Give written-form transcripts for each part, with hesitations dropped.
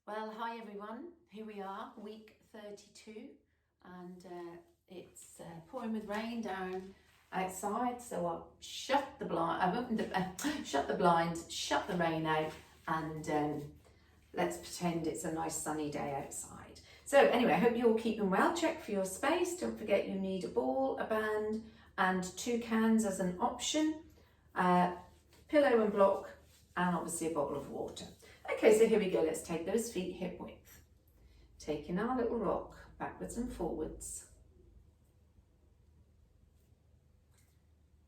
Well, hi everyone. Here we are, week 32, and it's pouring with rain down outside. So I'll shut the blind. I've opened shut the blinds, shut the rain out, and let's pretend it's a nice sunny day outside. So anyway, I hope you're all keeping well. Check for your space. Don't forget you need a ball, a band, and 2 cans as an option. Pillow and block, and obviously a bottle of water. Okay, so here we go. Let's take those feet hip width. Taking our little rock backwards and forwards.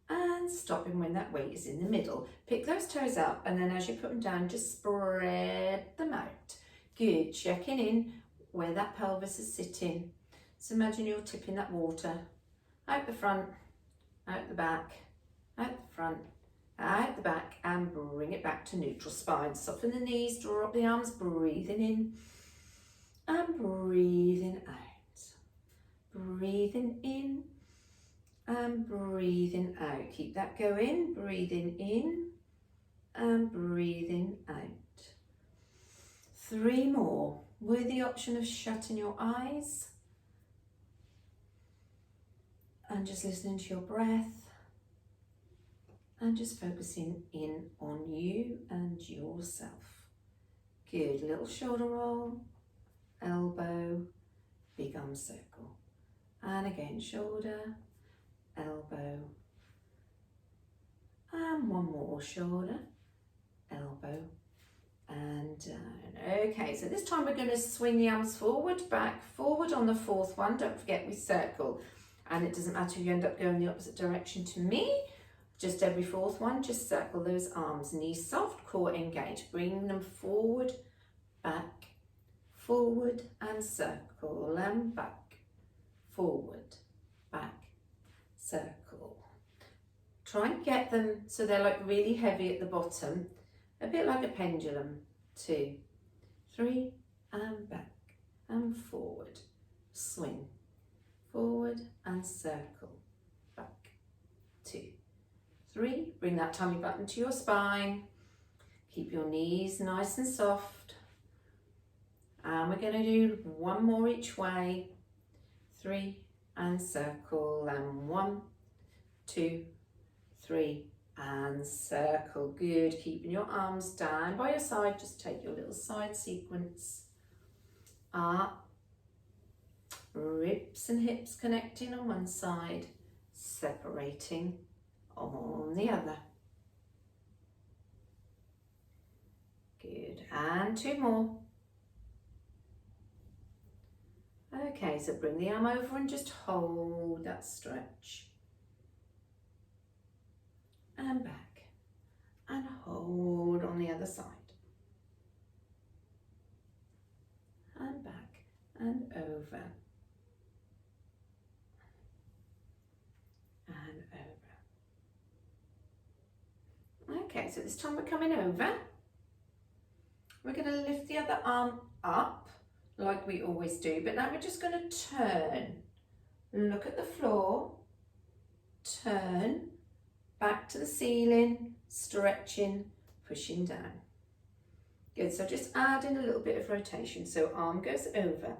And stopping when that weight is in the middle. Pick those toes up, and then as you put them down, just spread them out. Good. Checking in where that pelvis is sitting. So imagine you're tipping that water out the front, out the back, out the front, out the back, and bring it back to neutral spine. Soften the knees, draw up the arms, breathing in and breathing out. Breathing in and breathing out. Keep that going. Breathing in and breathing out. 3 more with the option of shutting your eyes and just listening to your breath. And just focusing in on you and yourself. Good, little shoulder roll, elbow, big arm circle. And again, shoulder, elbow, and one more, shoulder, elbow, and down. Okay, so this time we're going to swing the arms forward, back, forward on the 4th one. Don't forget we circle. And it doesn't matter if you end up going the opposite direction to me. Just every 4th one, just circle those arms, knees soft, core engaged. Bring them forward, back, forward, and circle, and back, forward, back, circle. Try and get them so they're like really heavy at the bottom, a bit like a pendulum. 2, 3, and back, and forward. Swing, forward, and circle, back, 2, 3, bring that tummy button to your spine. Keep your knees nice and soft. And we're going to do 1 more each way. 3, and circle, and 1, 2, 3, and circle. Good. Keeping your arms down by your side. Just take your little side sequence. Up. Ribs and hips connecting on one side, separating on the other. Good, and 2 more. Okay, so bring the arm over and just hold that stretch. And back, and hold on the other side. And back, and over. And over. Okay, so this time we're coming over. We're going to lift the other arm up like we always do, but now we're just going to turn. Look at the floor, turn, back to the ceiling, stretching, pushing down. Good, so just add in a little bit of rotation. So arm goes over,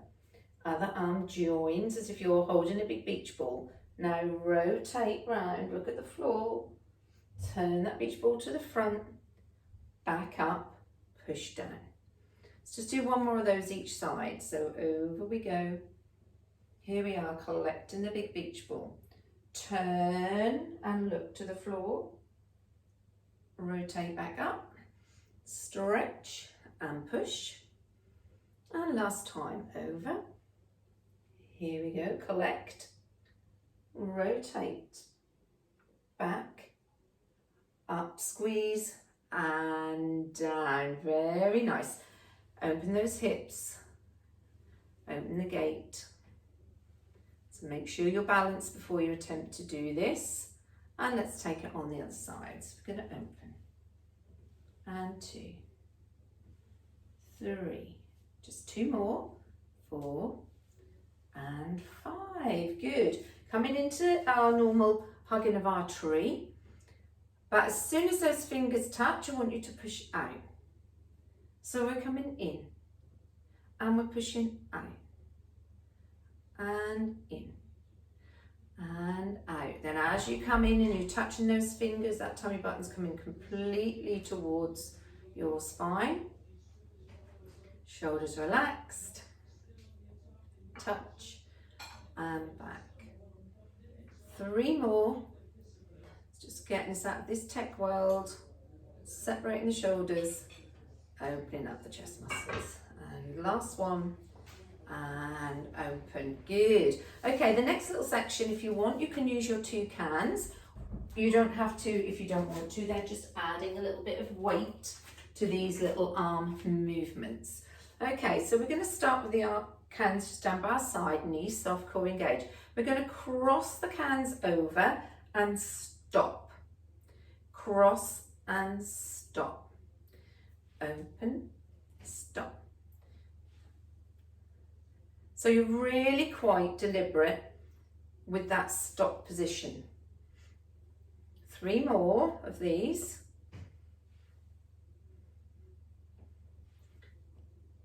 other arm joins as if you're holding a big beach ball. Now rotate round, look at the floor, turn that beach ball to the front, back up, push down. Let's just do 1 more of those each side. So over we go. Here we are, collecting the big beach ball. Turn and look to the floor. Rotate back up, stretch and push. And last time, over. Here we go, collect. Rotate, back, up, squeeze, and down. Very nice. Open those hips, open the gate. So make sure you're balanced before you attempt to do this. And let's take it on the other side. So we're going to open. And 2, 3, just 2 more, 4, and 5. Good. Coming into our normal hugging of our tree, but as soon as those fingers touch, I want you to push out. So we're coming in, and we're pushing out and in and out. Then as you come in and you're touching those fingers, that tummy button's coming completely towards your spine. Shoulders relaxed, touch and back. 3 more. Just getting us out of this tech world, separating the shoulders, opening up the chest muscles. And last one, and open. Good. Okay, the next little section, if you want, you can use your 2 cans. You don't have to if you don't want to. They're just adding a little bit of weight to these little arm movements. Okay, so we're going to start with the cans just down by our side, knees soft, core engaged. We're going to cross the cans over and stop. Cross and stop. Open, stop. So you're really quite deliberate with that stop position. 3 more of these.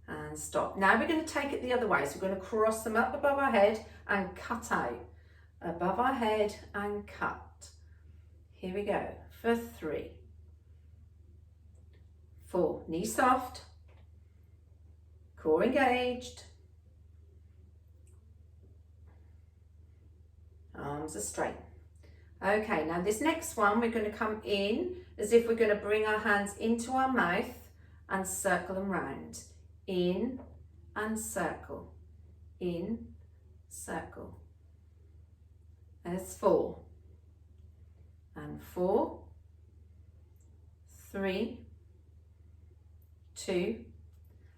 And stop. Now we're going to take it the other way. So we're going to cross them up above our head and cut out. Above our head and cut. Here we go. For 3. 4. Knees soft. Core engaged. Arms are straight. Okay, now this next one, we're going to come in as if we're going to bring our hands into our mouth and circle them round. In and circle. In, circle. There's 4. And 4, 3, 2.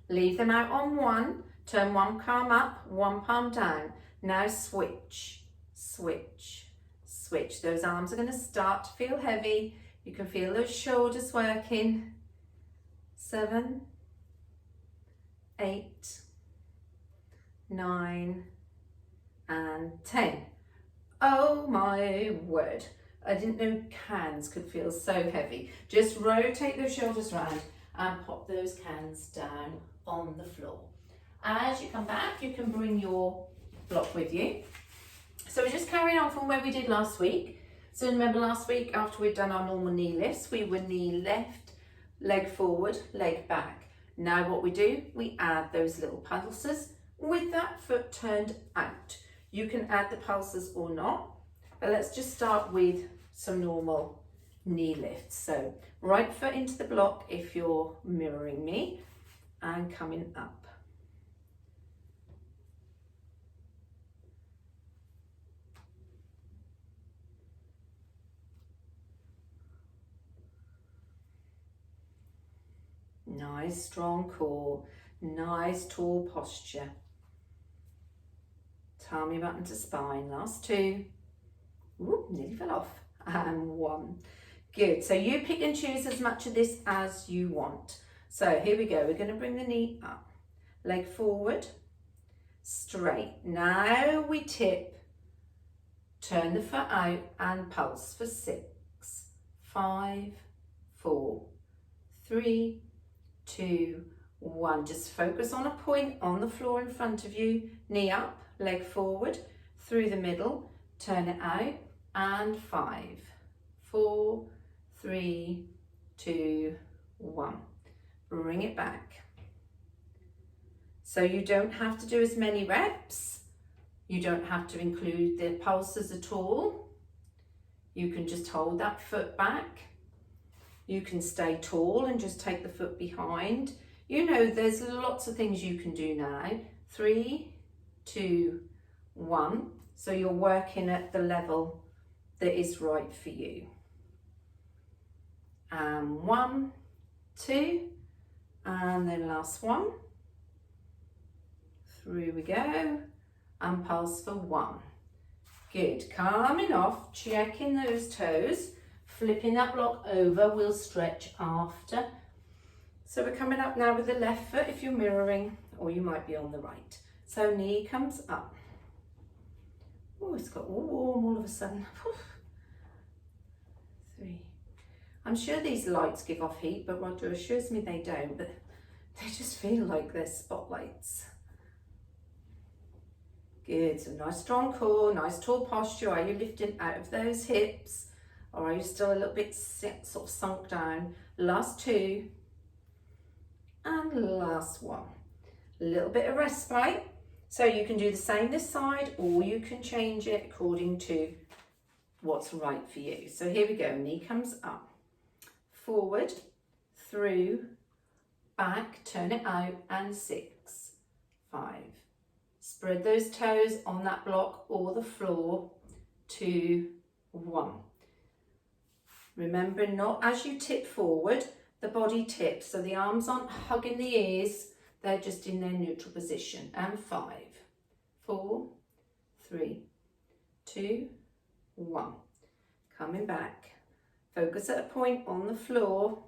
Leave them out on 1. Turn 1 palm up, 1 palm down. Now switch, switch, switch. Those arms are going to start to feel heavy. You can feel those shoulders working. 7, 8, 9, and 10. Oh my word. I didn't know cans could feel so heavy. Just rotate those shoulders round and pop those cans down on the floor. As you come back, you can bring your block with you. So we're just carrying on from where we did last week. So remember last week, after we'd done our normal knee lifts, we would knee left, leg forward, leg back. Now what we do, we add those little pulses with that foot turned out. You can add the pulses or not, but let's just start with some normal knee lifts. So right foot into the block if you're mirroring me and coming up. Nice strong core, nice tall posture. Tummy button to spine, last 2. Whoop, nearly fell off. And 1. Good, so you pick and choose as much of this as you want. So here we go, we're going to bring the knee up. Leg forward, straight. Now we tip, turn the foot out and pulse for 6, 5, 4, 3, 2, 1. Just focus on a point on the floor in front of you. Knee up, leg forward, through the middle, turn it out, and 5, 4, 3, 2, 1. Bring it back. So you don't have to do as many reps. You don't have to include the pulses at all. You can just hold that foot back. You can stay tall and just take the foot behind. You know, there's lots of things you can do now. 3, 2, 1. So you're working at the level that is right for you. And 1, 2, and then last 1. Through we go, and pulse for 1. Good, coming off, checking those toes, flipping that block over, we'll stretch after. So we're coming up now with the left foot if you're mirroring, or you might be on the right. So knee comes up. Oh, it's got all warm all of a sudden. 3. I'm sure these lights give off heat, but Roger assures me they don't, but they just feel like they're spotlights. Good, so nice strong core, nice tall posture. Are you lifting out of those hips, or are you still a little bit sort of sunk down? Last two, and last one. A little bit of respite. So you can do the same this side, or you can change it according to what's right for you. So here we go, knee comes up, forward, through, back, turn it out, and 6, 5. Spread those toes on that block or the floor, 2, 1. Remember, not as you tip forward, the body tips, so the arms aren't hugging the ears, they're just in their neutral position. And 5, 4, 3, 2, 1. Coming back. Focus at a point on the floor,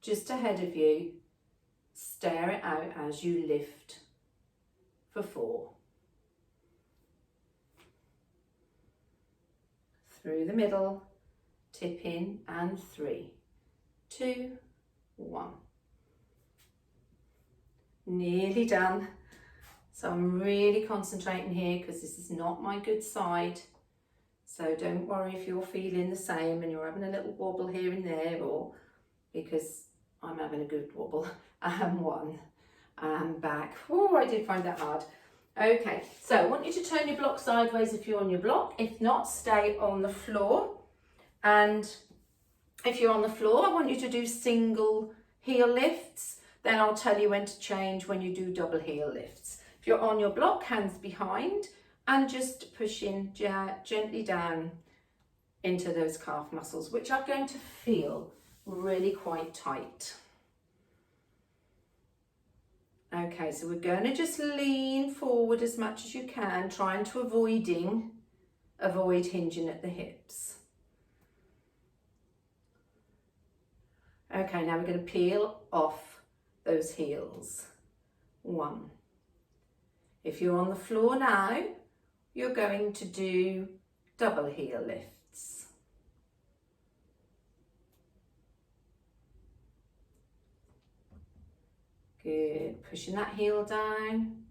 just ahead of you. Stare it out as you lift for 4. Through the middle, tip in, and 3, 2, 1. Nearly done. So I'm really concentrating here because this is not my good side. So don't worry if you're feeling the same and you're having a little wobble here and there, or because I'm having a good wobble. And 1, and back. Oh, I did find that hard. Okay, so I want you to turn your block sideways if you're on your block. If not, stay on the floor. And if you're on the floor, I want you to do single heel lifts. Then I'll tell you when to change when you do double heel lifts. If you're on your block, hands behind, and just pushing gently down into those calf muscles, which are going to feel really quite tight. Okay, so we're going to just lean forward as much as you can, trying to avoid hinging at the hips. Okay, now we're going to peel off those heels. 1. If you're on the floor now, you're going to do double heel lifts. Good, pushing that heel down.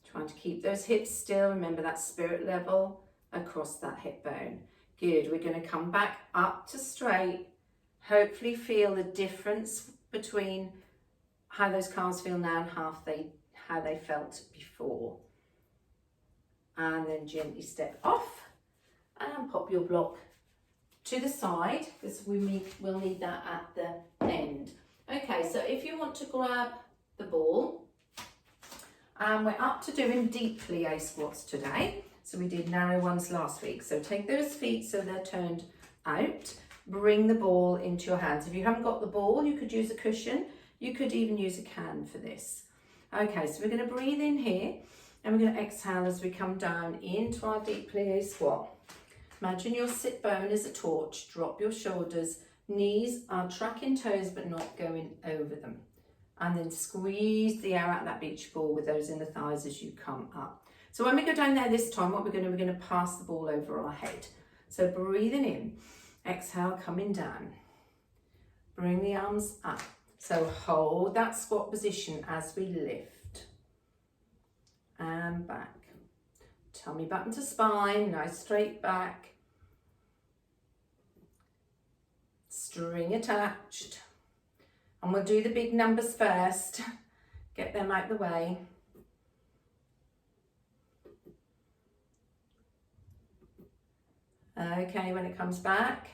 Trying to keep those hips still. Remember that spirit level across that hip bone. Good, we're going to come back up to straight. Hopefully feel the difference between how those calves feel now and how they felt before. And then gently step off and pop your block to the side, because we'll need that at the end. Okay, so if you want to grab the ball, we're up to doing deep plie squats today. So we did narrow ones last week. So take those feet so they're turned out. Bring the ball into your hands. If you haven't got the ball, you could use a cushion. You could even use a can for this. Okay, so we're going to breathe in here and we're going to exhale as we come down into our deep plie squat. Imagine your sit bone is a torch. Drop your shoulders. Knees are tracking toes but not going over them. And then squeeze the air out of that beach ball with those inner thighs as you come up. So when we go down there this time, what we're going to pass the ball over our head. So breathing in, exhale, coming down. Bring the arms up. So hold that squat position as we lift. And back. Tummy back into spine, nice straight back. String attached. And we'll do the big numbers first. Get them out the way. Okay, when it comes back,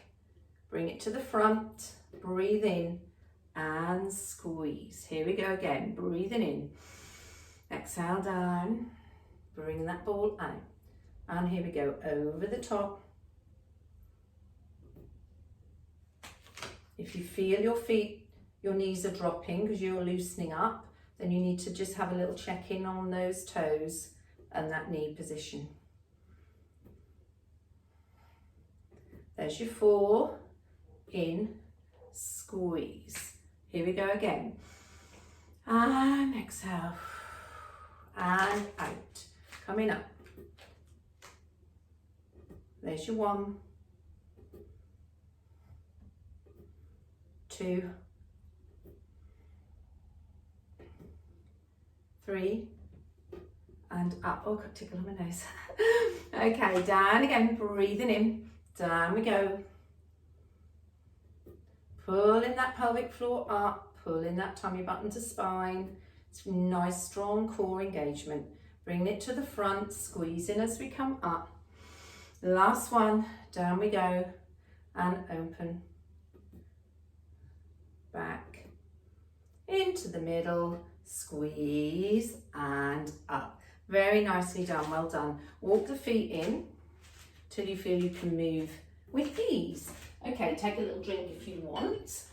bring it to the front. Breathe in and squeeze. Here we go again. Breathing in. Exhale down. Bring that ball out. And here we go, over the top. If you feel your knees are dropping because you're loosening up, then you need to just have a little check-in on those toes and that knee position. There's your 4. In, squeeze. Here we go again. And exhale. And out. Coming up. There's your 1, 2, 3, and up. Oh, got tickle on my nose. Okay, down again, breathing in, down we go. Pulling that pelvic floor up, pulling that tummy button to spine. It's nice, strong core engagement. Bring it to the front, squeezing as we come up. Last one, down we go, and open. Back, into the middle, squeeze, and up. Very nicely done, well done. Walk the feet in till you feel you can move with ease. Okay, take a little drink if you want.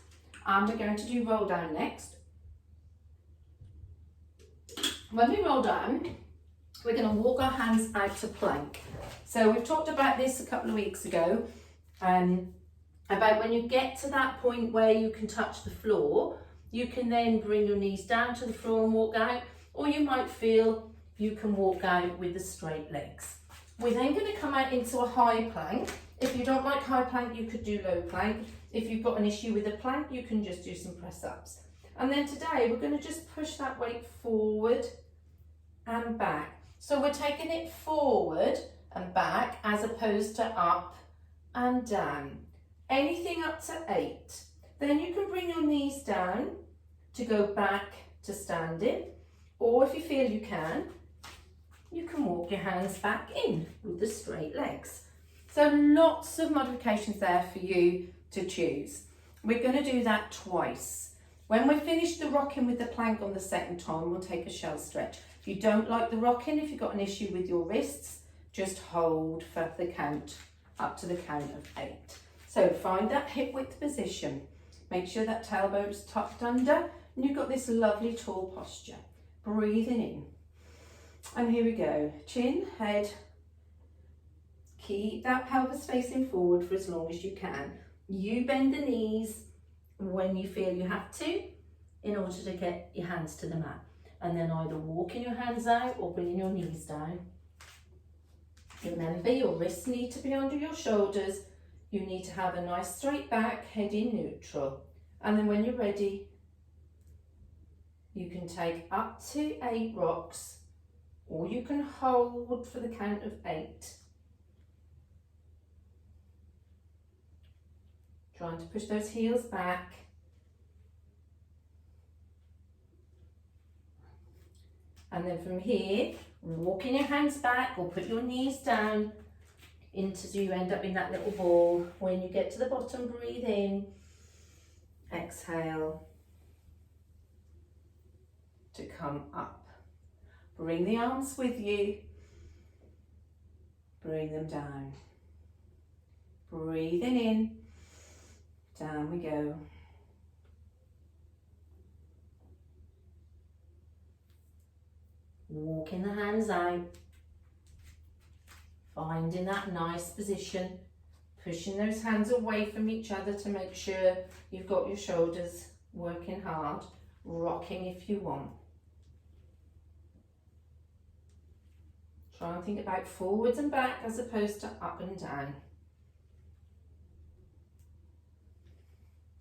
We're going to do roll down next. When we roll down, we're going to walk our hands out to plank. So we've talked about this a couple of weeks ago, about when you get to that point where you can touch the floor, you can then bring your knees down to the floor and walk out, or you might feel you can walk out with the straight legs. We're then going to come out into a high plank. If you don't like high plank, you could do low plank. If you've got an issue with the plank, you can just do some press ups. And then today we're going to just push that weight forward and back. So we're taking it forward and back as opposed to up and down. Anything up to 8. Then you can bring your knees down to go back to standing, or if you feel you can walk your hands back in with the straight legs. So lots of modifications there for you to choose. We're going to do that twice. When we're finished the rocking with the plank on the second time, we'll take a shell stretch. If you don't like the rocking, if you've got an issue with your wrists, just hold for the count, up to the count of 8. So find that hip width position. Make sure that tailbone's tucked under, and you've got this lovely tall posture. Breathing in. And here we go. Chin, head. Keep that pelvis facing forward for as long as you can. You bend the knees when you feel you have to in order to get your hands to the mat. And then either walking your hands out or bringing your knees down. Remember, your wrists need to be under your shoulders. You need to have a nice straight back, head in neutral. And then when you're ready, you can take up to 8 rocks, or you can hold for the count of 8. Trying to push those heels back. And then from here, walking your hands back or put your knees down so you end up in that little ball. When you get to the bottom, breathe in, exhale to come up. Bring the arms with you, bring them down. Breathing in, down we go. Walking the hands out, finding that nice position, pushing those hands away from each other to make sure you've got your shoulders working hard, rocking if you want. Try and think about forwards and back as opposed to up and down.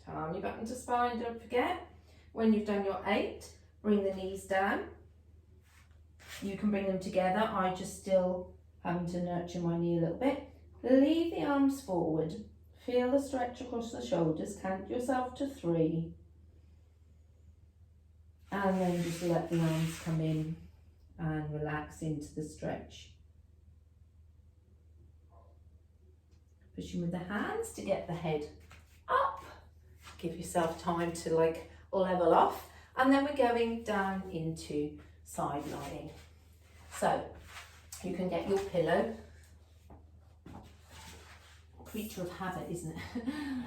Tummy button to spine, don't forget. When you've done your 8, bring the knees down. You can bring them together. I just still having to nurture my knee a little bit. Leave the arms forward. Feel the stretch across the shoulders. Count yourself to 3. And then just let the arms come in and relax into the stretch. Pushing with the hands to get the head up. Give yourself time to level off. And then we're going down into side lying. So you can get your pillow. Creature of habit, isn't it?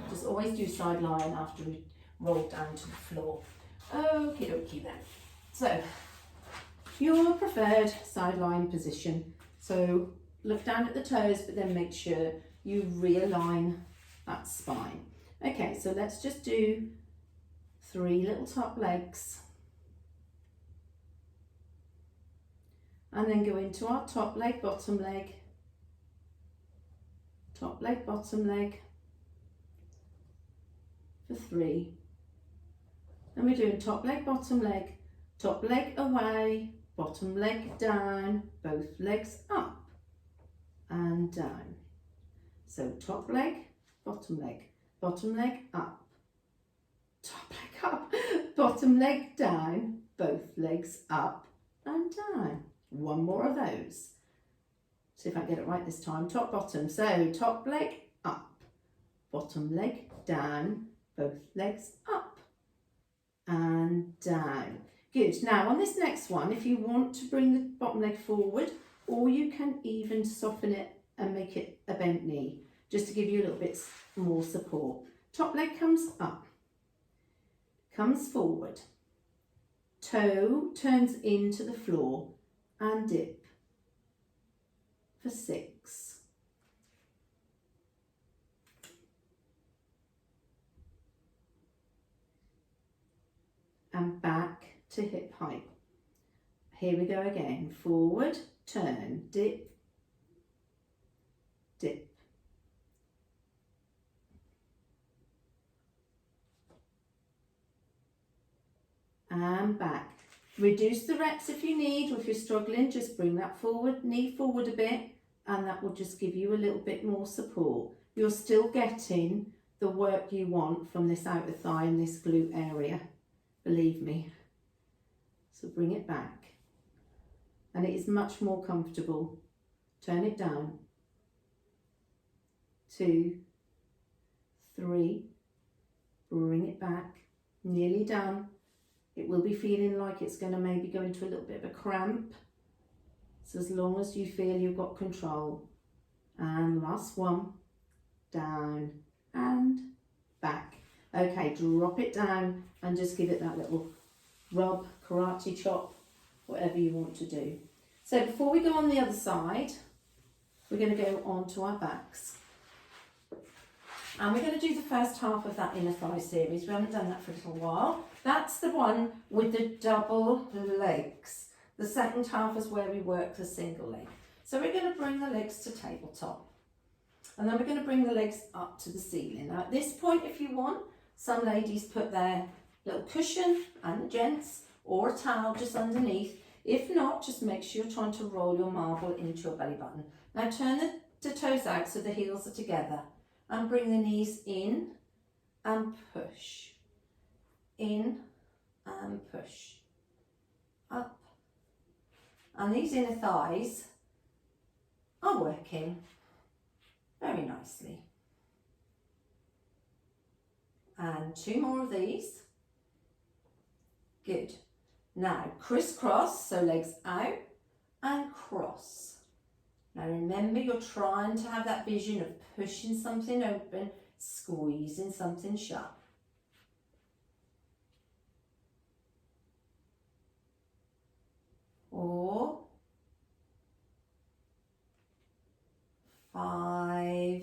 Just always do side lying after we roll down to the floor. Okie dokie then. So your preferred side lying position. So look down at the toes, but then make sure you realign that spine. Okay, so let's just do 3 little top legs. And then go into our top leg, bottom leg, top leg, bottom leg for 3. Then we're doing top leg away, bottom leg down, both legs up and down. So top leg, bottom leg up, top leg up, bottom leg down, both legs up and down. One more of those. See if I get it right this time. Top, bottom. So top leg up, bottom leg down, both legs up and down. Good. Now on this next one, if you want to bring the bottom leg forward, or you can even soften it and make it a bent knee, just to give you a little bit more support. Top leg comes up, comes forward, toe turns into the floor and dip for 6. And back to hip height. Here we go again. Forward, turn, dip, dip. And back. Reduce the reps if you need, or if you're struggling, just bring that forward, knee forward a bit, and that will just give you a little bit more support. You're still getting the work you want from this outer thigh and this glute area, believe me. So bring it back. And it is much more comfortable. Turn it down. 2, 3, bring it back, nearly done. It will be feeling like it's going to maybe go into a little bit of a cramp. So as long as you feel you've got control. And last one, down and back. Okay, drop it down and just give it that little rub, karate chop, whatever you want to do. So before we go on the other side, we're going to go on to our backs. And we're going to do the first half of that inner thigh series. We haven't done that for a little while. That's the one with the double legs. The second half is where we work the single leg. So we're going to bring the legs to tabletop. And then we're going to bring the legs up to the ceiling. Now at this point, if you want, some ladies put their little cushion, and the gents, or a towel just underneath. If not, just make sure you're trying to roll your marble into your belly button. Now turn the toes out so the heels are together. And bring the knees in and push. In and push. Up. And these inner thighs are working very nicely. And 2 more of these. Good. Now crisscross, so legs out and cross. Now remember, you're trying to have that vision of pushing something open, squeezing something shut. Four, 5,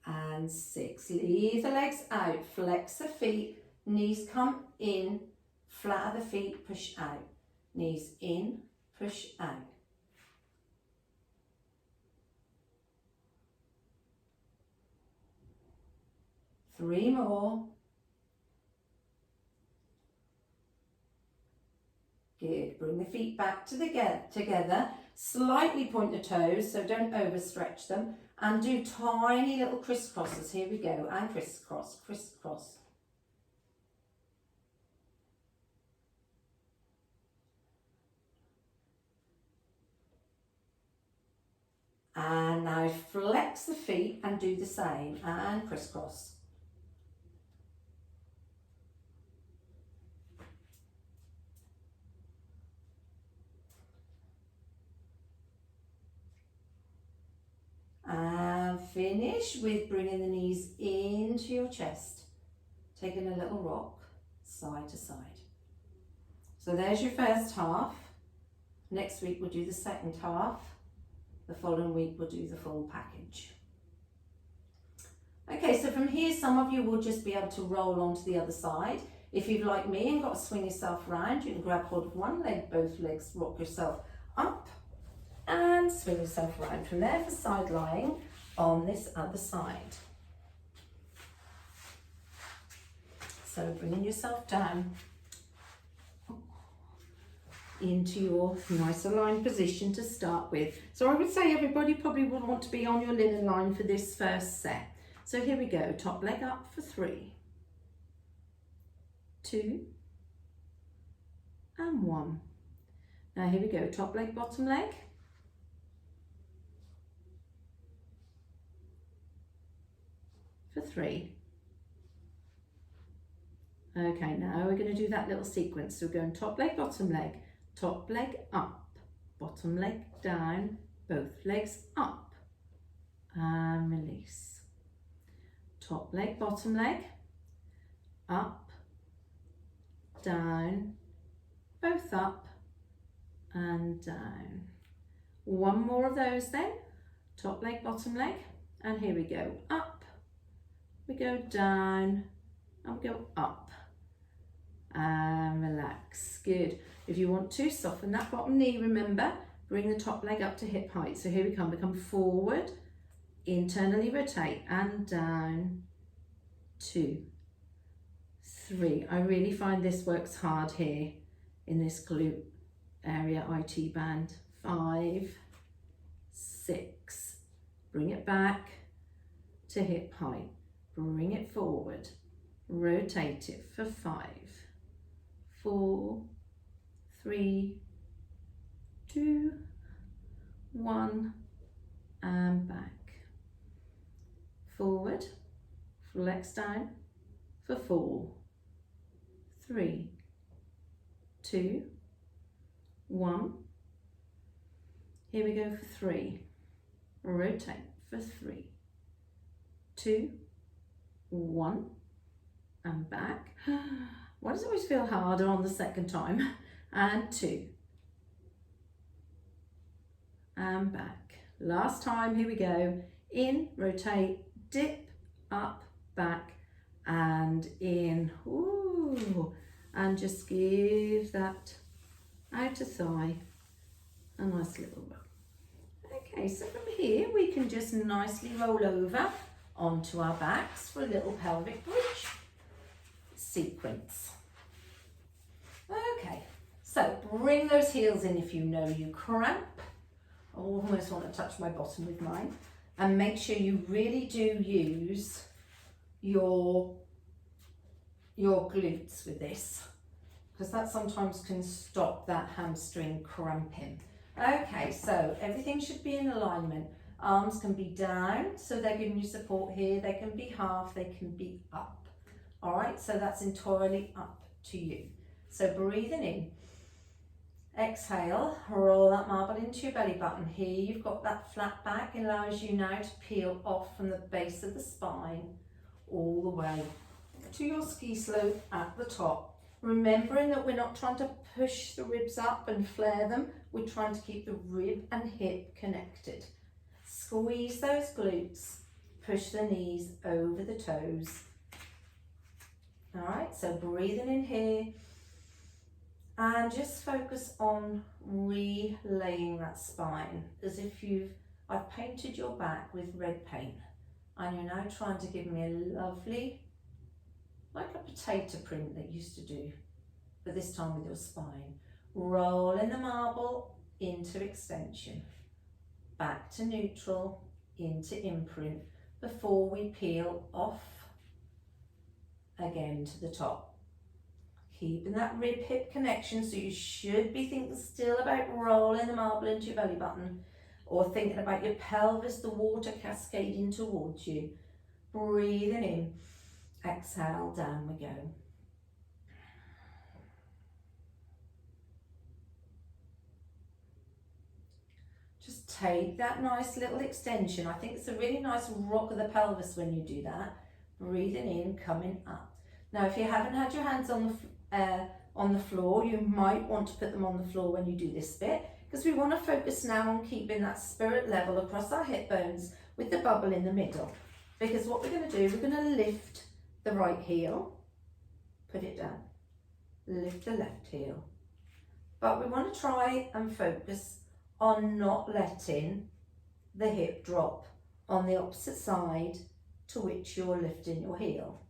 and 6. Leave the legs out, flex the feet, knees come in, flat the feet, push out. Knees in, push out. Three more. Good. Bring the feet back together. Slightly point the toes, so don't overstretch them. And do tiny little crisscrosses. Here we go. And crisscross, crisscross. And now flex the feet and do the same, and crisscross. And finish with bringing the knees into your chest, taking a little rock side to side. So there's your first half. Next week we'll do the second half. The following week we'll do the full package. Okay, so from here some of you will just be able to roll on to the other side. If you've like me and got to swing yourself around, you can grab hold of one leg, both legs, rock yourself up and swing yourself around from there for side lying on this other side. So bringing yourself down. into your nice aligned position to start with. So I would say everybody probably would want to be on your linen line for this first set. So here we go, top leg up for 3, 2, and 1. Now here we go, top leg, bottom leg. For 3. Okay, now we're going to do that little sequence. So we're going top leg up, bottom leg down, both legs up, and release. Top leg, bottom leg, up, down, both up and down. One more of those then, top leg, bottom leg, and here we go, up, we go down, and we go up. And relax, good. If you want to soften that bottom knee, remember, bring the top leg up to hip height. So here we come forward, internally rotate and down, 2, 3. I really find this works hard here in this glute area, IT band. 5, 6, bring it back to hip height, bring it forward, rotate it for 5, 4, 3, 2, 1, and back. Forward, flex down for 4, 3, 2, 1. Here we go for 3. Rotate for 3, 2, 1, and back. Why does it always feel harder on the second time? And 2. And back. Last time, here we go. In, rotate, dip, up, back, and in. Ooh. And just give that outer thigh a nice little rub. Okay, so from here, we can just nicely roll over onto our backs for a little pelvic bridge sequence. Okay, so bring those heels in if you know you cramp. I almost want to touch my bottom with mine, and make sure you really do use your glutes with this, because that sometimes can stop that hamstring cramping. Okay, so everything should be in alignment. Arms can be down, so they're giving you support here. They can be half, they can be up. All right, so that's entirely up to you. So breathing in, exhale, roll that marble into your belly button. Here you've got that flat back, it allows you now to peel off from the base of the spine all the way to your ski slope at the top. Remembering that we're not trying to push the ribs up and flare them, we're trying to keep the rib and hip connected. Squeeze those glutes, push the knees over the toes. All right, so breathing in here, and just focus on relaying that spine as if I've painted your back with red paint, and you're now trying to give me a lovely, like a potato print that you used to do, but this time with your spine. Rolling the marble into extension, back to neutral, into imprint, before we peel off again to the top. Keeping that rib hip connection, so you should be thinking still about rolling the marble into your belly button, or thinking about your pelvis, the water cascading towards you. Breathing in, exhale, down we go. Just take that nice little extension. I think it's a really nice rock of the pelvis when you do that. Breathing in, coming up. Now, if you haven't had your hands on the floor, you might want to put them on the floor when you do this bit, because we want to focus now on keeping that spirit level across our hip bones with the bubble in the middle. Because what we're going to do, we're going to lift the right heel, put it down, lift the left heel. But we want to try and focus on not letting the hip drop on the opposite side to which you're lifting your heel.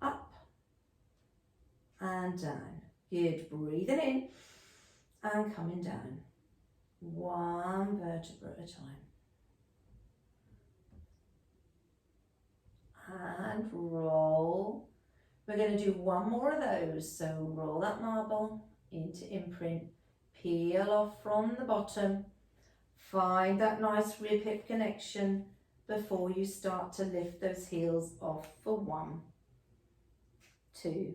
Up and down. Good, breathing in and coming down. One vertebra at a time. And roll. We're going to do one more of those. So roll that marble into imprint, peel off from the bottom, find that nice rib hip connection before you start to lift those heels off for 1, 2,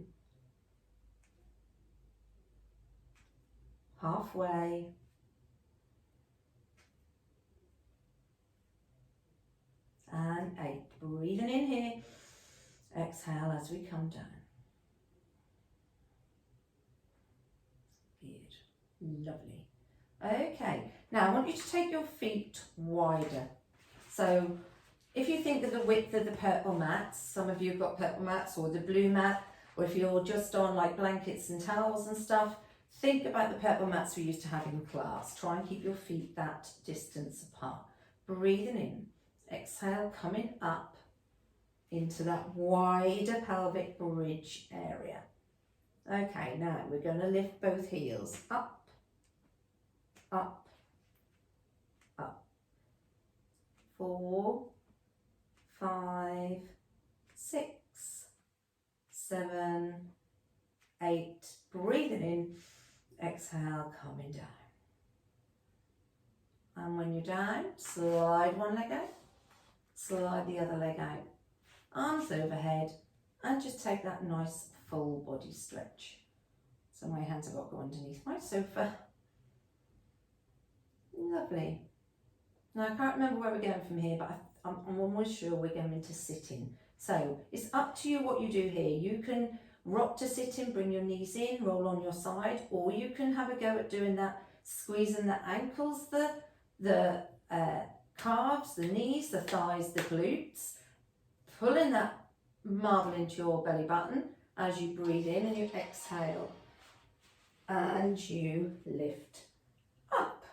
halfway, and 8. Breathing in here, exhale as we come down. Good, lovely. Okay, now I want you to take your feet wider. So if you think of the width of the purple mats, some of you have got purple mats or the blue mat, or if you're just on like blankets and towels and stuff, think about the purple mats we used to have in class. Try and keep your feet that distance apart. Breathing in, exhale, coming up into that wider pelvic bridge area. Okay, now we're going to lift both heels up, up, up. 4, 5, 6, 7, 8. Breathing in, exhale, coming down. And when you're down, slide one leg out, slide the other leg out, arms overhead, and just take that nice full body stretch. So my hands have got to go underneath my sofa. Lovely. Now I can't remember where we're going from here, but I'm almost sure we're going to sitting. So it's up to you what you do here. You can rock to sitting, bring your knees in, roll on your side, or you can have a go at doing that, squeezing the ankles, the calves, the knees, the thighs, the glutes, pulling that marble into your belly button as you breathe in and you exhale and you lift up.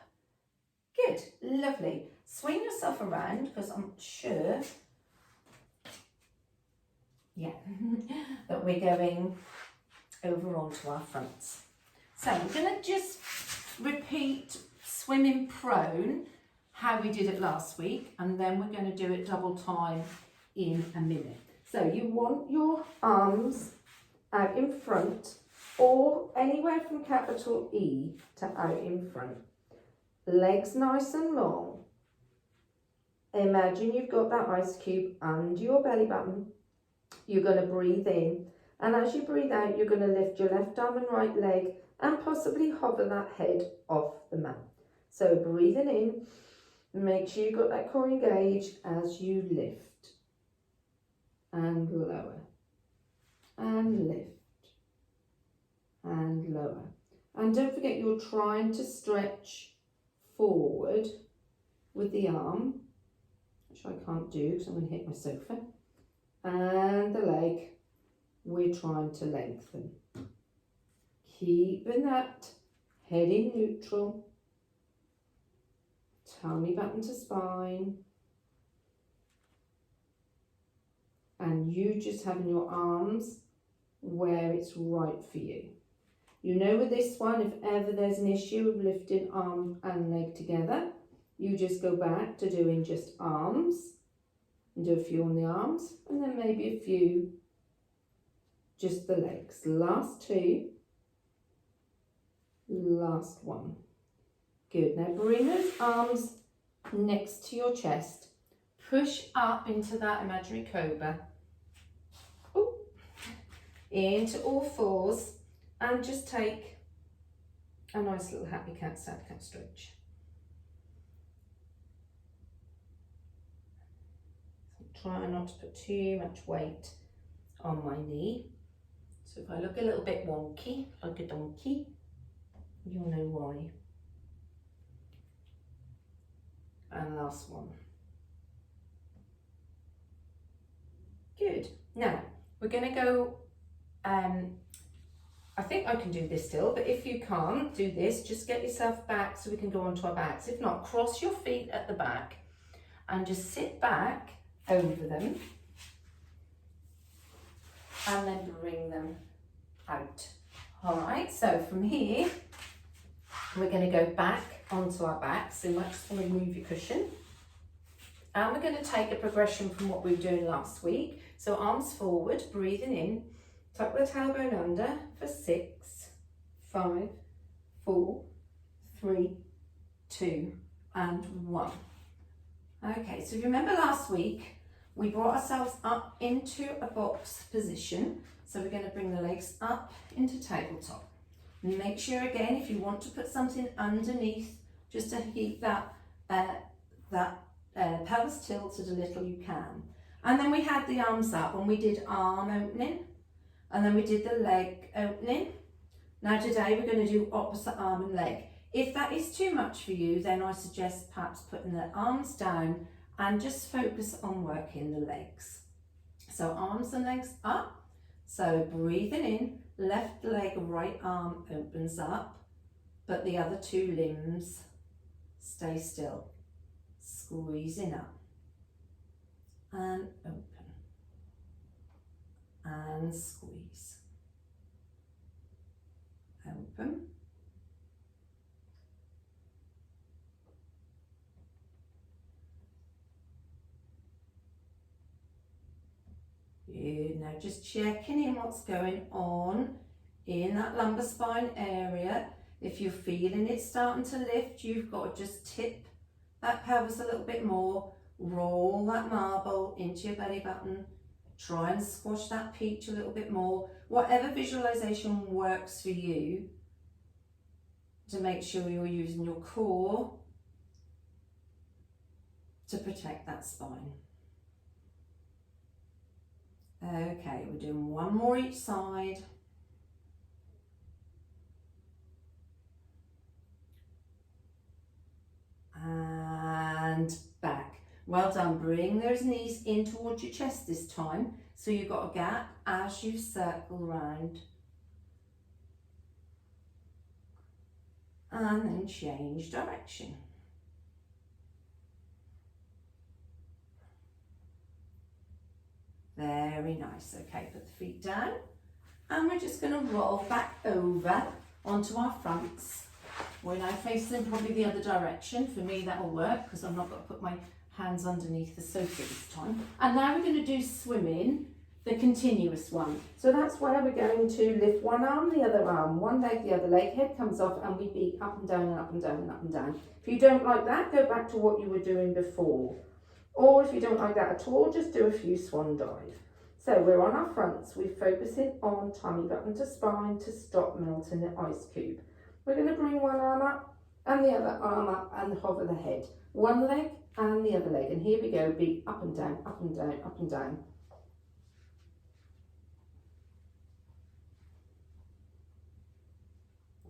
Good, lovely. Swing yourself around because I'm sure, yeah, that we're going over onto our fronts. So we're going to just repeat swimming prone, how we did it last week, and then we're going to do it double time in a minute. So you want your arms out in front or anywhere from capital E to out in front. Legs nice and long. Imagine you've got that ice cube under your belly button. You're going to breathe in, and as you breathe out, you're going to lift your left arm and right leg and possibly hover that head off the mat. So breathing in, make sure you've got that core engaged as you lift and lower and lift and lower. And don't forget you're trying to stretch forward with the arm, which I can't do because I'm going to hit my sofa, and the leg we're trying to lengthen. Keeping that head in neutral, tummy button to spine, and you just having your arms where it's right for you. You know with this one, if ever there's an issue with lifting arm and leg together, you just go back to doing just arms and do a few on the arms and then maybe a few just the legs. Last 2, last 1. Good. Now bring those arms next to your chest. Push up into that imaginary cobra. Ooh. Into all fours and just take a nice little happy cat, sad cat stretch. Try not to put too much weight on my knee. So if I look a little bit wonky, like a donkey, you'll know why. And last one. Good. Now, we're going to go, I think I can do this still, but if you can't do this, just get yourself back so we can go onto our backs. If not, cross your feet at the back and just sit back over them and then bring them out. All right, so from here, we're going to go back onto our back. So you might just want to move your cushion. And we're going to take a progression from what we were doing last week. So arms forward, breathing in, tuck the tailbone under for 6, 5, 4, 3, 2, and 1. Okay, so remember last week, we brought ourselves up into a box position. So we're going to bring the legs up into tabletop. Make sure again, if you want to put something underneath, just to keep that pelvis tilted a little, you can. And then we had the arms up and we did arm opening, and then we did the leg opening. Now today we're going to do opposite arm and leg. If that is too much for you, then I suggest perhaps putting the arms down and just focus on working the legs. So arms and legs up. So breathing in, left leg, right arm opens up, but the other 2 limbs stay still. Squeezing up and open and squeeze. Open. Good. Now just checking in what's going on in that lumbar spine area. If you're feeling it starting to lift, you've got to just tip that pelvis a little bit more, roll that marble into your belly button, try and squash that peach a little bit more. Whatever visualization works for you, to make sure you're using your core to protect that spine. Okay, we're doing 1 more each side. And back. Well done. Bring those knees in towards your chest this time, so you've got a gap as you circle round. And then change direction. Very nice. Okay, put the feet down. And we're just going to roll back over onto our fronts. We're now facing probably the other direction. For me, that will work because I'm not going to put my hands underneath the sofa this time. And now we're going to do swimming, the continuous one. So that's where we're going to lift one arm, the other arm, one leg, the other leg, head comes off, and we beat up and down and up and down and up and down. If you don't like that, go back to what you were doing before. Or if you don't like that at all, just do a few swan dive. So we're on our fronts, we're focusing on tummy button to spine to stop melting the ice cube. We're going to bring one arm up and the other arm up and hover the head. One leg and the other leg. And here we go, beat up and down, up and down, up and down.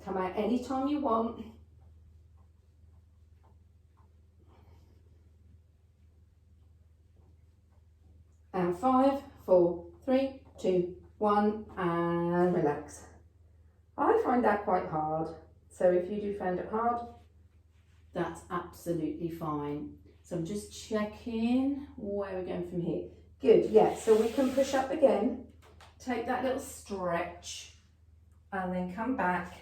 Come out anytime you want. And 5, 4, 3, 2, 1, and relax. I find that quite hard. So if you do find it hard, that's absolutely fine. So I'm just checking where we're going from here. Good, yeah, so we can push up again, take that little stretch, and then come back,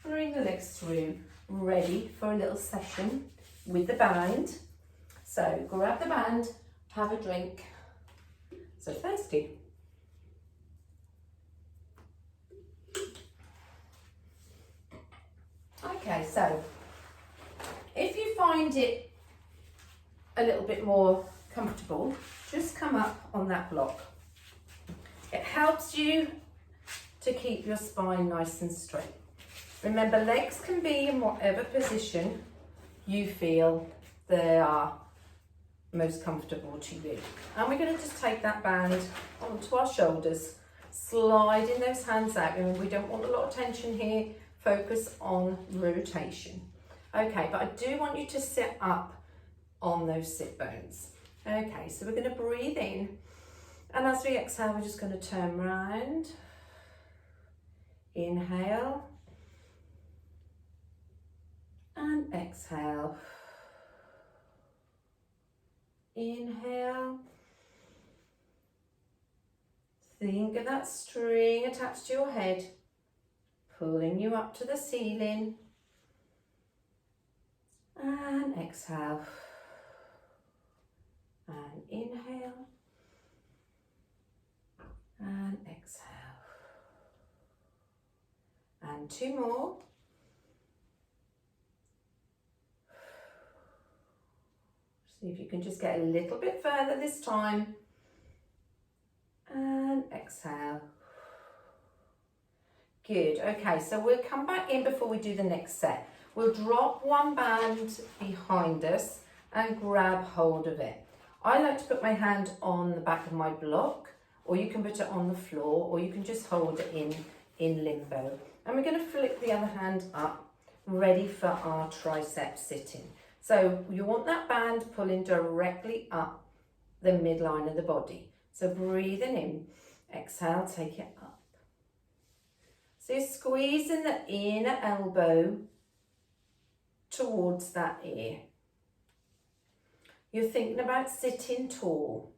bring the legs through, ready for a little session with the band. So grab the band, have a drink. So thirsty. Okay, so if you find it a little bit more comfortable, just come up on that block. It helps you to keep your spine nice and straight. Remember, legs can be in whatever position you feel they are most comfortable to you. And we're going to just take that band onto our shoulders, sliding those hands out. Remember, we don't want a lot of tension here. Focus on rotation. Okay, but I do want you to sit up on those sit bones. Okay, so we're going to breathe in, and as we exhale, we're just going to turn round. Inhale and exhale. Inhale. Think of that string attached to your head. pulling you up to the ceiling. And exhale. And inhale. And exhale. And 2 more. See if you can just get a little bit further this time. And exhale. Good. Okay, so we'll come back in before we do the next set. We'll drop one band behind us and grab hold of it. I like to put my hand on the back of my block, or you can put it on the floor, or you can just hold it in limbo. And we're going to flip the other hand up, ready for our tricep sitting. So you want that band pulling directly up the midline of the body. So breathing in, exhale, take it up. So you're squeezing the inner elbow towards that ear. You're thinking about sitting tall.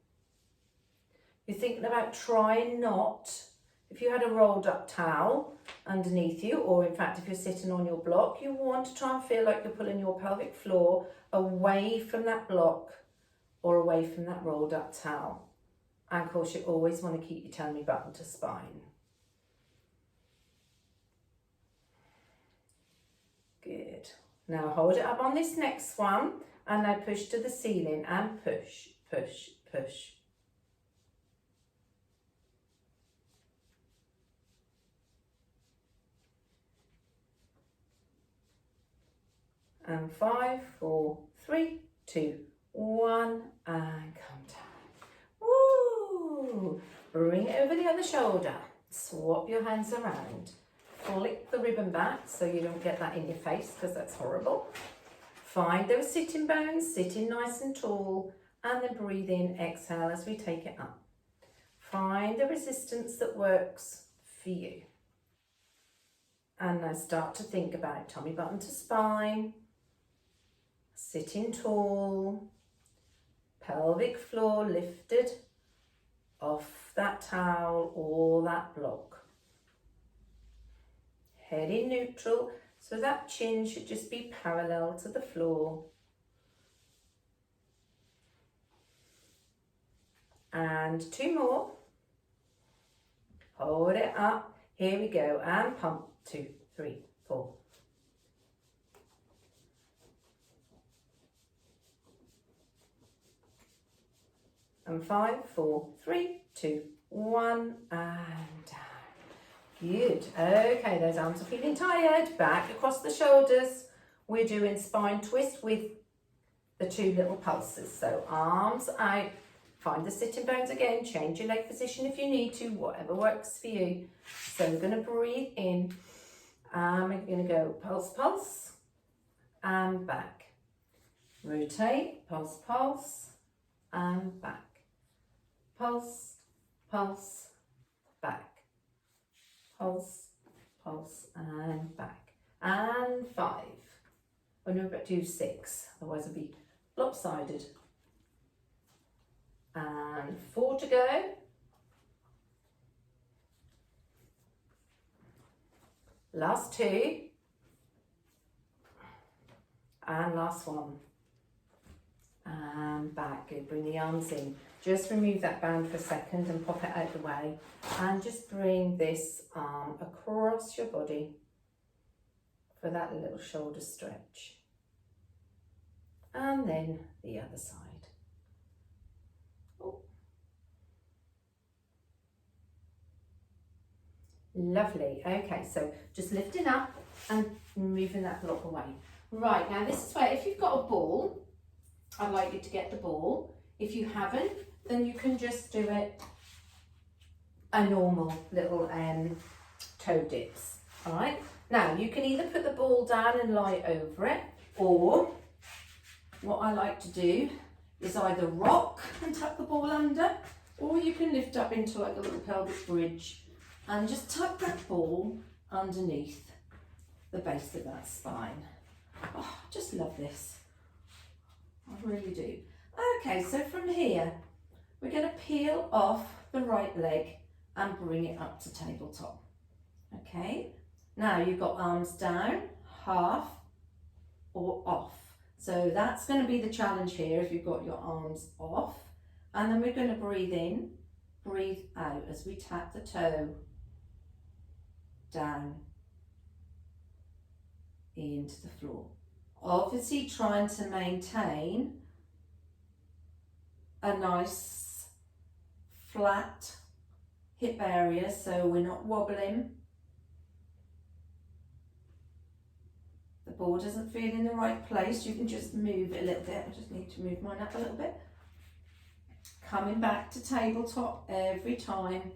You're thinking about trying not, if you had a rolled up towel underneath you, or in fact if you're sitting on your block, you want to try and feel like you're pulling your pelvic floor away from that block or away from that rolled up towel. And of course you always want to keep your tummy button to spine. Good. Now hold it up on this next one, and now push to the ceiling and push, push, push. And 5, 4, 3, 2, 1, and come down. Woo! Bring it over the other shoulder. Swap your hands around. Flick the ribbon back so you don't get that in your face, because that's horrible. Find those sitting bones, sitting nice and tall, and then breathe in, exhale as we take it up. Find the resistance that works for you. And now start to think about tummy button to spine, sitting tall, pelvic floor lifted off that towel or that block. Head in neutral, so that chin should just be parallel to the floor. And 2 more. Hold it up. Here we go. And pump. 2, 3, 4. And 5, 4, 3, 2, 1, and down. Good. Okay, those arms are feeling tired. Back across the shoulders. We're doing spine twist with the 2 little pulses. So arms out. Find the sitting bones again. Change your leg position if you need to, whatever works for you. So we're going to breathe in. We're going to go pulse, pulse, and back. Rotate, pulse, pulse, and back. Pulse, pulse, back. Pulse, pulse, and back. And 5. Oh no, but do 6, otherwise it'll be lopsided. And 4 to go. Last 2. And last 1. And back. Good. Bring the arms in. Just remove that band for a second and pop it out the way. And just bring this arm across your body for that little shoulder stretch. And then the other side. Oh. Lovely. Okay, so just lifting up and moving that block away. Right, now this is where, if you've got a ball, I'd like you to get the ball. If you haven't, then you can just do it a normal little toe dips. All right. Now you can either put the ball down and lie over it, or what I like to do is either rock and tuck the ball under, or you can lift up into like a little pelvic bridge and just tuck that ball underneath the base of that spine. Oh, I just love this. I really do. Okay, so from here, we're going to peel off the right leg and bring it up to tabletop. Okay, Now you've got arms down, half or off. So that's going to be the challenge here if you've got your arms off. And then we're going to breathe in, breathe out as we tap the toe down into the floor. Obviously trying to maintain a nice flat hip area so we're not wobbling. The ball doesn't feel in the right place, you can just move it a little bit. I just need to move mine up a little bit. Coming back to tabletop every time.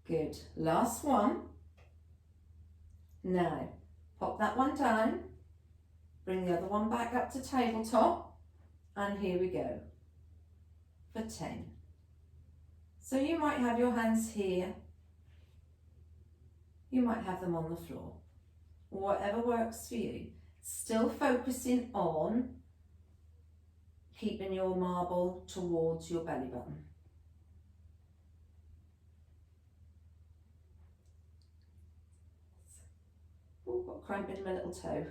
Good. Last one. Now, pop that one down. Bring the other one back up to tabletop. And here we go. For 10. So you might have your hands here. You might have them on the floor. Whatever works for you. Still focusing on keeping your marble towards your belly button. Oh, got a cramp in my little toe.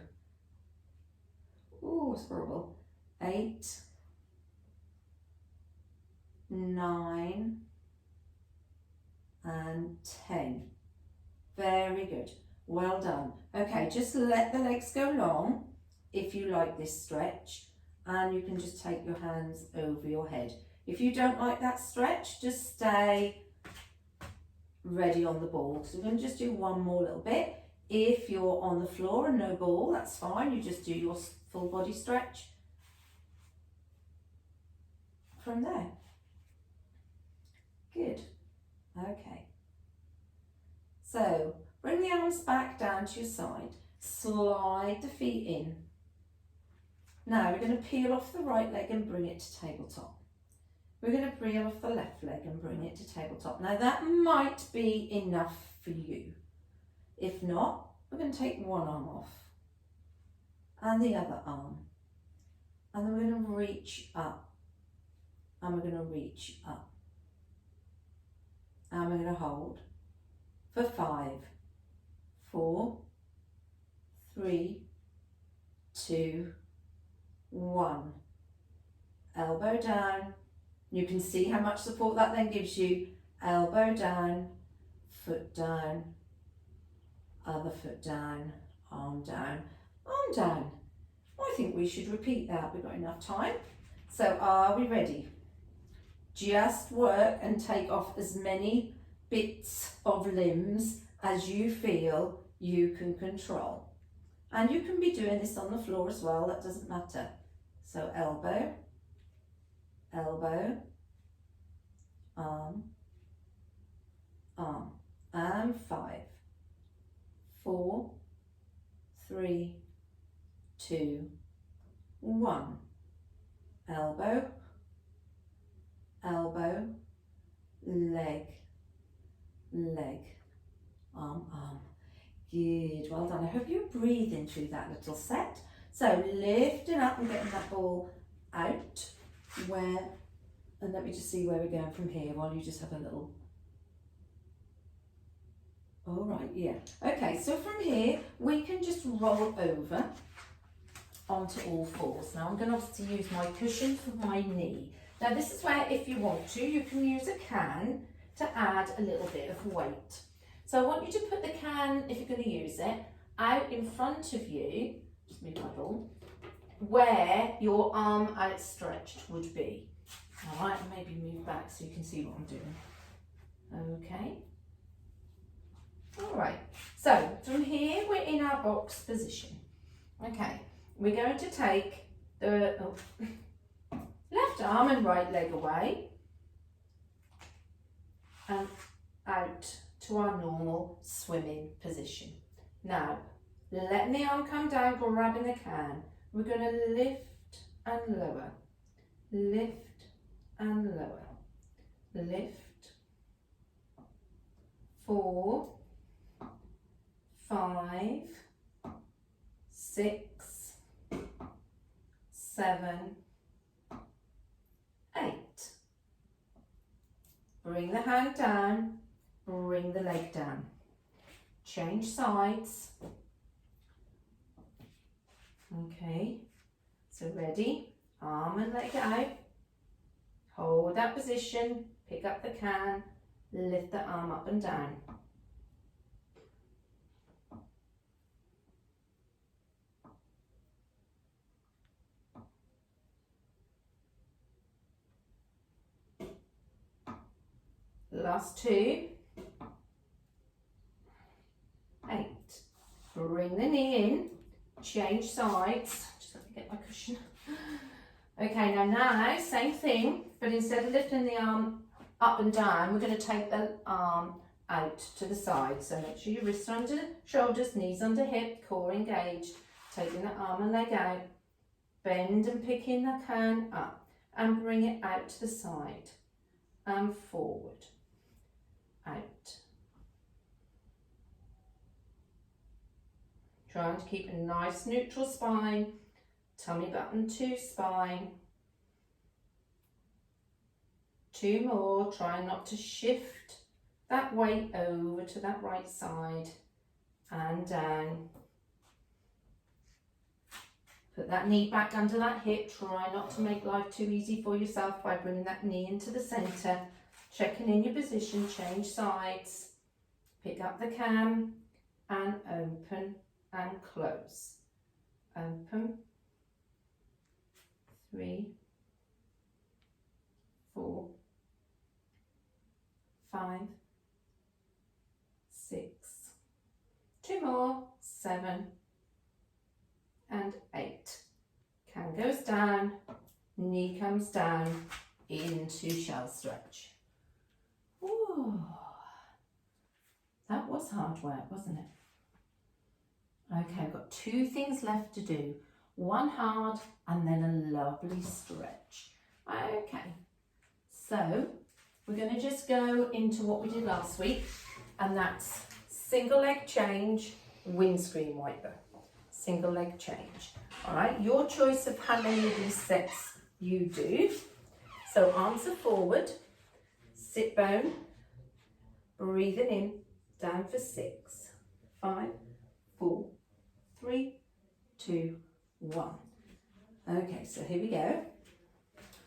Oh, it's horrible. 8, 9, and 10. Very good. Well done. Okay, just let the legs go long if you like this stretch, and you can just take your hands over your head. If you don't like that stretch, just stay ready on the ball. So we're going to just do one more little bit. If you're on the floor and no ball, that's fine. You just do your full body stretch from there. Good. Okay. So bring the arms back down to your side. Slide the feet in. Now we're going to peel off the right leg and bring it to tabletop. We're going to peel off the left leg and bring it to tabletop. Now that might be enough for you. If not, we're going to take one arm off and the other arm. And then we're going to reach up. And we're going to reach up. And we're going to hold for 5, 4, 3, 2, 1. Elbow down. You can see how much support that then gives you. Elbow down, foot down, other foot down, arm down, arm down. I think we should repeat that. We've got enough time. So are we ready? Just work and take off as many bits of limbs as you feel you can control. And you can be doing this on the floor as well, that doesn't matter. So elbow, elbow, arm, arm, and 5, 4, 3, 2, 1. Elbow, elbow, leg, leg, arm, arm. Good, well done. I hope you're breathing through that little set. So lifting up and getting that ball out. Where, and let me just see where we're going from here while you just have a little. All right, yeah. Okay, so from here we can just roll over onto all fours. Now I'm going to obviously use my cushion for my knee. Now this is where, if you want to, you can use a can to add a little bit of weight. So I want you to put the can, if you're going to use it, out in front of you, just move my ball, where your arm outstretched would be. All right, maybe move back so you can see what I'm doing. Okay. All right, so from here we're in our box position. Okay, we're going to take the left arm and right leg away and out to our normal swimming position. Now, letting the arm come down, grabbing the can. We're going to lift and lower, lift and lower, lift, 4, 5, 6, 7, 8. Bring the hand down, bring the leg down. Change sides. Okay, so ready, arm and leg out. Hold that position, pick up the can, lift the arm up and down. Last 2. 8. Bring the knee in, change sides. Just let me get my cushion. Okay, now, same thing, but instead of lifting the arm up and down, we're going to take the arm out to the side. So make sure your wrists are under shoulders, knees under hip, core engaged. Taking the arm and leg out, bend and picking the can up and bring it out to the side and forward, out. Trying to keep a nice neutral spine, tummy button to spine. 2 more, try not to shift that weight over to that right side and down. Put that knee back under that hip, try not to make life too easy for yourself by bringing that knee into the centre. Checking in your position, change sides, pick up the cam and open and close. Open, 3, 4, 5, 6, 2 more, 7 and 8. Can goes down, knee comes down into shell stretch. Ooh, that was hard work, wasn't it? Okay, I've got 2 things left to do. One hard and then a lovely stretch. Okay, so we're going to just go into what we did last week, and that's single leg change, windscreen wiper. Single leg change. All right, your choice of how many of these sets you do. So arms are forward, sit bone, breathing in, down for 6, 5, 4, 3, 2, 1. Okay, so here we go.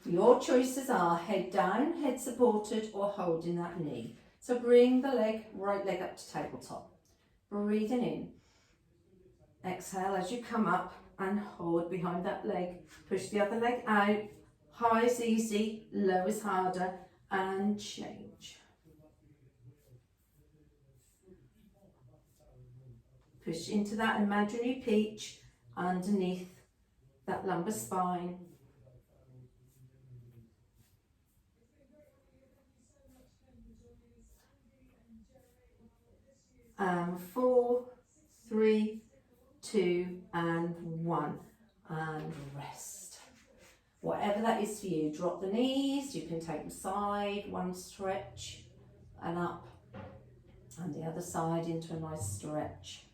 Your choices are head down, head supported, or holding that knee. So bring the leg, right leg up to tabletop. Breathing in. Exhale as you come up and hold behind that leg. Push the other leg out. High is easy, low is harder, and change. Push into that imaginary peach underneath that lumbar spine. And 4, 3, 2, and 1. And rest. Whatever that is for you, drop the knees, you can take them side, one stretch, and up, and the other side into a nice stretch,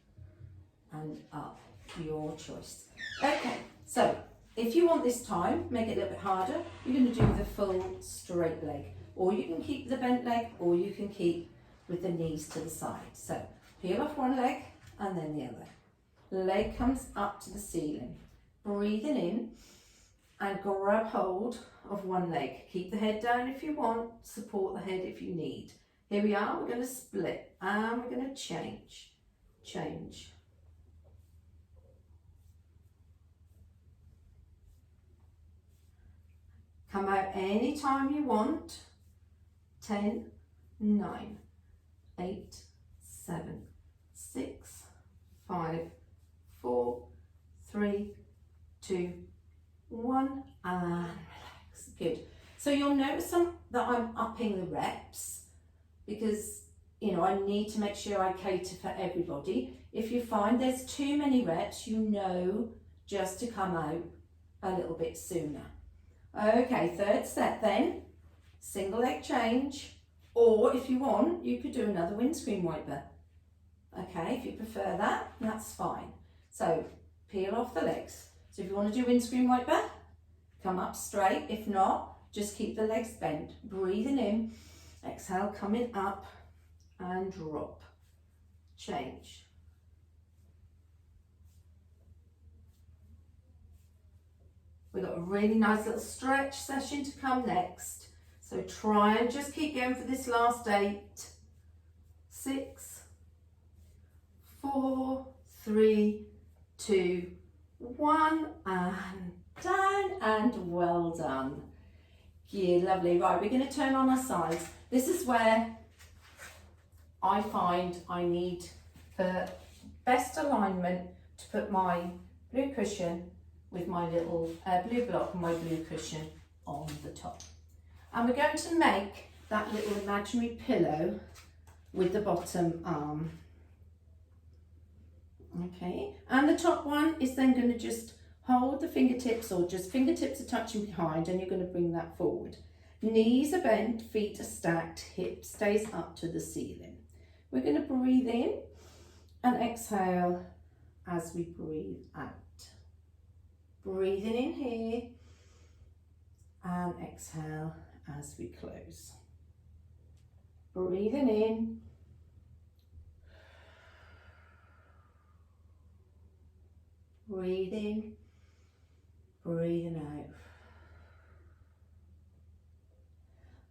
and up, your choice. Okay, so if you want this time, make it a little bit harder, you're going to do the full straight leg, or you can keep the bent leg, or you can keep with the knees to the side. So peel off one leg, and then the other. Leg comes up to the ceiling, breathing in, and grab hold of one leg. Keep the head down if you want, support the head if you need. Here we are, we're going to split and we're going to change. Change. Come out anytime you want. 10, 9, 8, 7, 6, 5, 4, 3, 2, 1, and relax. Good. So you'll notice that I'm upping the reps because, you know, I need to make sure I cater for everybody. If you find there's too many reps, you know just to come out a little bit sooner. Okay, third set then, single leg change, or if you want, you could do another windscreen wiper. Okay, if you prefer that, that's fine. So peel off the legs. So if you want to do windscreen wiper, come up straight. If not, just keep the legs bent. Breathing in Exhale, coming up and drop. Change. We've got a really nice little stretch session to come next. So try and just keep going for this last 8, 6, 4, 3, 2, 1, and down, and well done. Yeah, lovely. Right, we're going to turn on our sides. This is where I find I need the best alignment to put my blue cushion with my little blue block and my blue cushion on the top. And we're going to make that little imaginary pillow with the bottom arm. Okay, and the top one is then going to just hold the fingertips, or just fingertips are touching behind, and you're going to bring that forward. Knees are bent, feet are stacked, hip stays up to the ceiling. We're going to breathe in and exhale as we breathe out. Breathing in here and exhale as we close. Breathing in. Breathing, breathing out.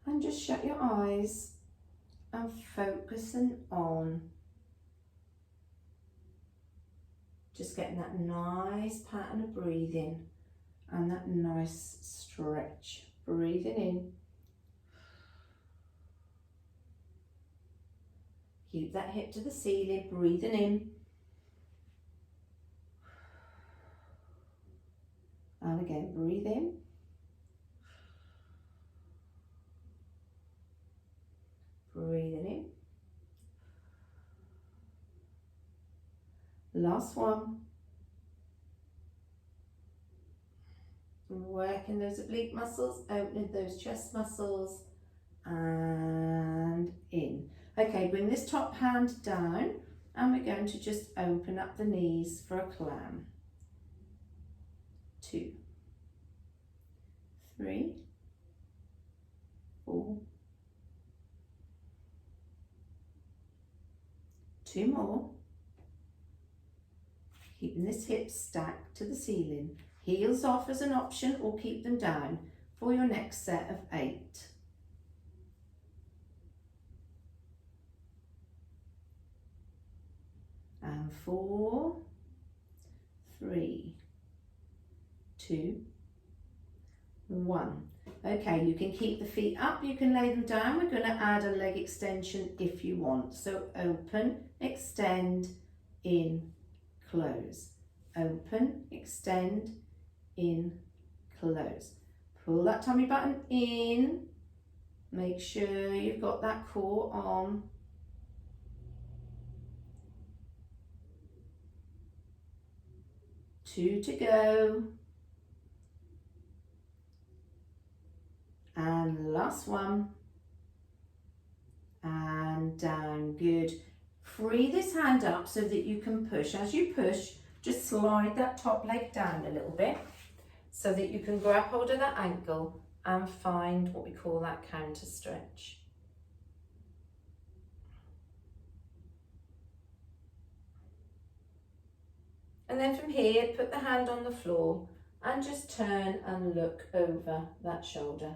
And just shut your eyes and focusing on just getting that nice pattern of breathing and that nice stretch. Breathing in. Keep that hip to the ceiling, breathing in. And again, breathe in. Breathing in. Last one. Working those oblique muscles, opening those chest muscles, and in. Okay, bring this top hand down, and we're going to just open up the knees for a clam. 2, 3, 4, 2 more. Keeping this hip stacked to the ceiling. Heels off as an option, or keep them down for your next set of 8. And 4, 3, 2, 1. Okay, you can keep the feet up, you can lay them down. We're going to add a leg extension if you want. So open, extend, in, close. Open, extend, in, close. Pull that tummy button in. Make sure you've got that core on. Two to go. And last one. And down, good. Free this hand up so that you can push. As you push, just slide that top leg down a little bit so that you can grab hold of that ankle and find what we call that counter stretch. And then from here, put the hand on the floor and just turn and look over that shoulder.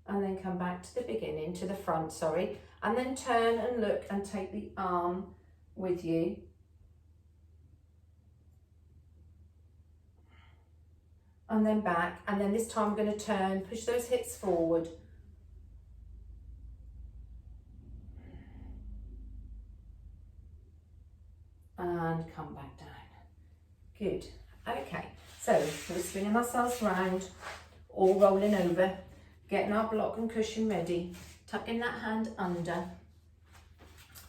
And then come back to the beginning, to the front, sorry, and then turn and look and take the arm with you. And then back, and then this time I'm going to turn, push those hips forward. And come back down. Good. Okay, so we're swinging ourselves round, all rolling over, getting our block and cushion ready, tucking that hand under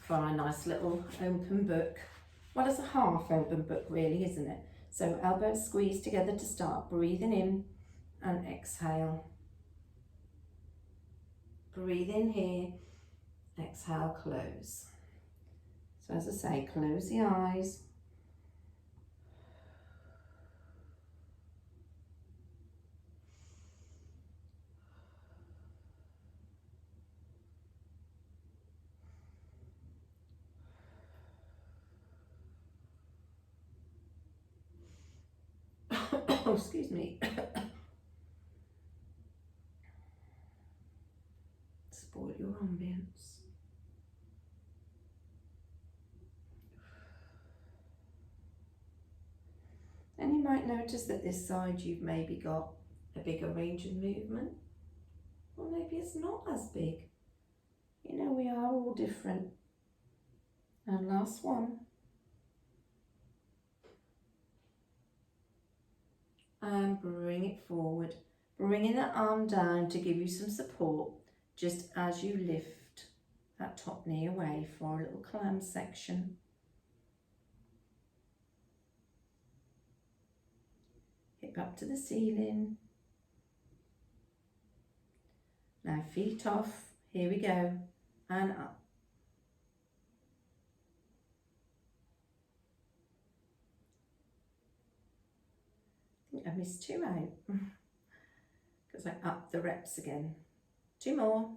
for our nice little open book. Well, it's a half open book really, isn't it? So elbows squeeze together to start, breathing in and exhale. Breathe in here, exhale, close. So as I say, close the eyes. Oh, excuse me. Spoil your ambience. And you might notice that this side you've maybe got a bigger range of movement, or maybe it's not as big. You know, we are all different. And last one. And bring it forward, bringing the arm down to give you some support just as you lift that top knee away for a little clam section. Hip up to the ceiling. Now feet off, here we go, and up. I think I missed 2 out because I upped the reps again. 2 more.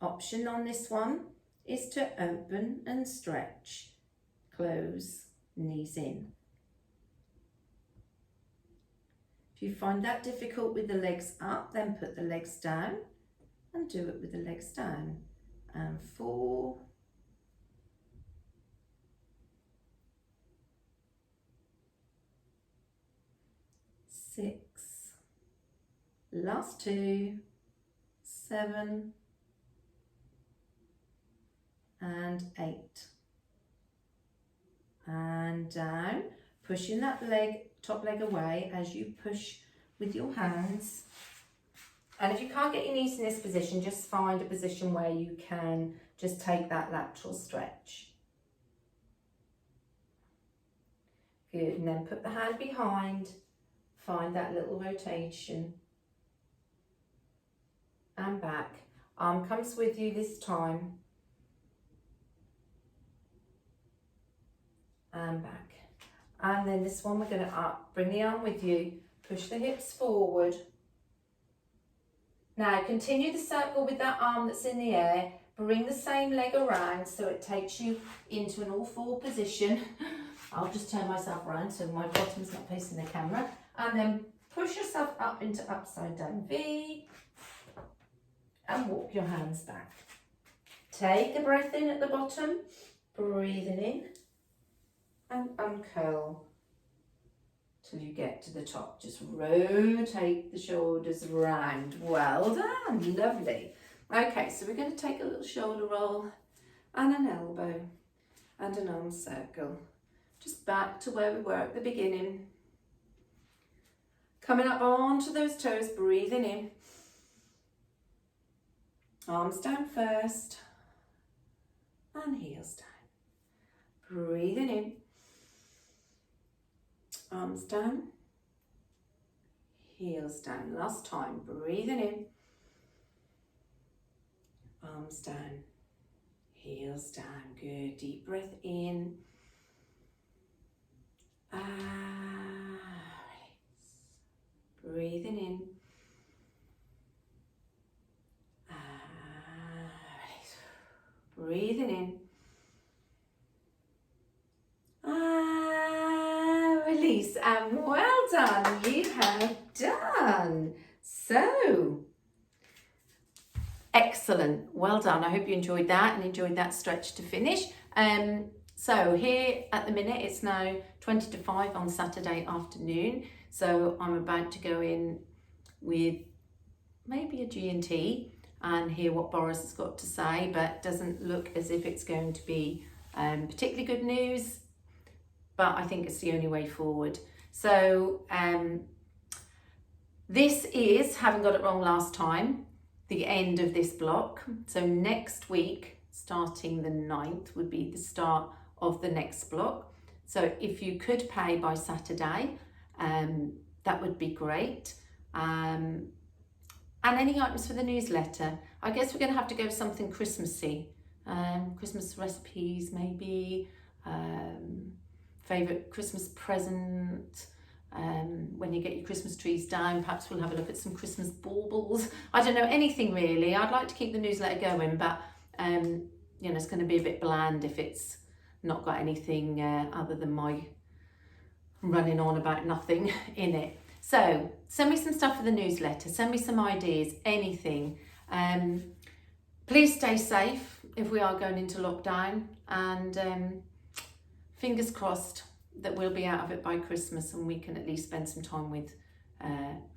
Option on this one is to open and stretch. Close, knees in. If you find that difficult with the legs up, then put the legs down and do it with the legs down. And 4. 6. Last 2. 7. And 8. And down, pushing that leg, top leg away as you push with your hands. And if you can't get your knees in this position, just find a position where you can just take that lateral stretch. Good, and then put the hand behind, find that little rotation. And back. Arm comes with you this time. And back. And then this one we're going to up, bring the arm with you, push the hips forward. Now continue the circle with that arm that's in the air, bring the same leg around so it takes you into an all 4 position. I'll just turn myself around so my bottom's not facing the camera, and then push yourself up into upside down V and walk your hands back. Take a breath in at the bottom, breathing in. And uncurl till you get to the top. Just rotate the shoulders around. Well done, lovely. Okay, so we're going to take a little shoulder roll and an elbow and an arm circle. Just back to where we were at the beginning. Coming up onto those toes, breathing in. Arms down first and heels down. Breathing in. Arms down, heels down. Last time, breathing in. Arms down, heels down. Good, deep breath in. Release. Breathing in. Release. Breathing in. Release, and well done, you have done. So, excellent, well done. I hope you enjoyed that and enjoyed that stretch to finish. So here at the minute, it's now 20 to 5 on Saturday afternoon. So I'm about to go in with maybe a G&T and hear what Boris has got to say, but doesn't look as if it's going to be particularly good news. But I think it's the only way forward. So this is, having got it wrong last time, the end of this block. So next week, starting the 9th, would be the start of the next block. So if you could pay by Saturday, that would be great. And any items for the newsletter. I guess we're going to have to go something Christmassy. Christmas recipes maybe. Favourite Christmas present, when you get your Christmas trees down, perhaps we'll have a look at some Christmas baubles. I don't know, anything really. I'd like to keep the newsletter going, but you know, it's going to be a bit bland if it's not got anything other than my running on about nothing in it. So send me some stuff for the newsletter, send me some ideas, anything. Please stay safe if we are going into lockdown, and fingers crossed that we'll be out of it by Christmas and we can at least spend some time with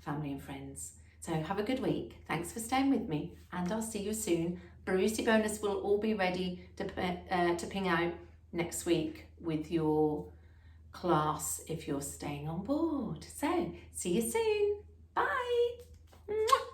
family and friends. So have a good week. Thanks for staying with me, and I'll see you soon. Brucey Bonus will all be ready to ping out next week with your class if you're staying on board. So see you soon. Bye. Mwah.